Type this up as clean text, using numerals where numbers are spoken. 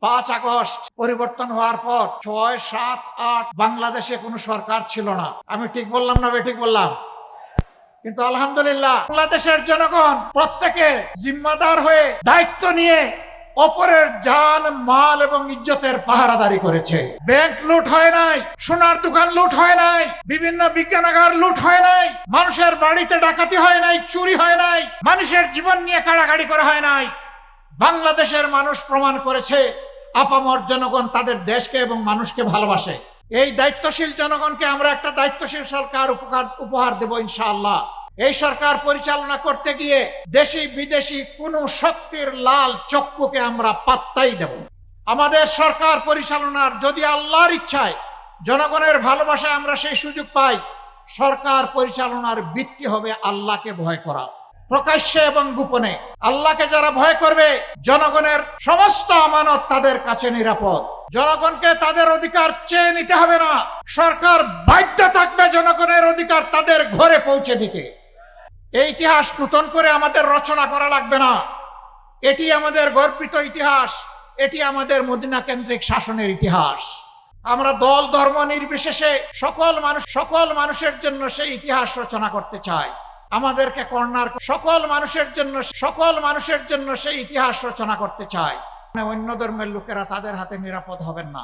5 August পরিবর্তন হওয়ার পর 6, 7, 8 বাংলাদেশে কোনো সরকার ছিল না। আমি ঠিক বললাম না বেঠিক বললাম? কিন্তু আলহামদুলিল্লাহ বাংলাদেশের জনগণ প্রত্যেকে জিম্মাদার হয়ে দায়িত্ব নিয়ে অপরের জান মাল এবং ইজ্জতের পাহারাদারি করেছে। ব্যাংক লুট হয় নাই, সোনার দোকান লুট হয় নাই, বিভিন্ন বিজ্ঞানাগার লুট হয় নাই, মানুষের বাড়িতে ডাকাতি হয় নাই, চুরি হয় নাই, মানুষের জীবন নিয়ে কাড়াকাড়ি করা হয় নাই। বাংলাদেশের মানুষ প্রমাণ করেছে আপামর জনগণ তাদের দেশকে এবং মানুষকে ভালোবাসে। এই দায়িত্বশীল জনগণকে আমরা একটা দায়িত্বশীল সরকার উপহার দেব ইনশাআল্লাহ। এই সরকার পরিচালনা করতে গিয়ে দেশি বিদেশি কোন শক্তির লাল চক্ষুকে আমরা পাত্তাই দেব। আমাদের সরকার পরিচালনার যদি আল্লাহর ইচ্ছায় জনগণের ভালোবাসায় আমরা সেই সুযোগ পাই, সরকার পরিচালনার ভিত্তি হবে আল্লাহকে ভয় করা, প্রকাশ্যে এবং গোপনে। আল্লাহকে যারা ভয় করবে, জনগণের সমস্ত আমানত তাদের কাছে নিরাপদ। জনগণকে তাদের অধিকার চেয়ে নিতে হবে না, সরকার বাধ্য থাকবে জনগণের অধিকার তাদের ঘরে পৌঁছে দিতে। এই ইতিহাস নতুন করে আমাদের রচনা করা লাগবে না। এটি আমাদের গর্বিত ইতিহাস, এটি আমাদের মদিনা কেন্দ্রিক শাসনের ইতিহাস। আমরা দল ধর্ম নির্বিশেষে সকল মানুষের জন্য সেই ইতিহাস রচনা করতে চাই। আমাদেরকে কর্নার সকল মানুষের জন্য সেই ইতিহাস রচনা করতে চাই। অন্য ধর্মের লোকেরা তাদের হাতে নিরাপদ হবেন না।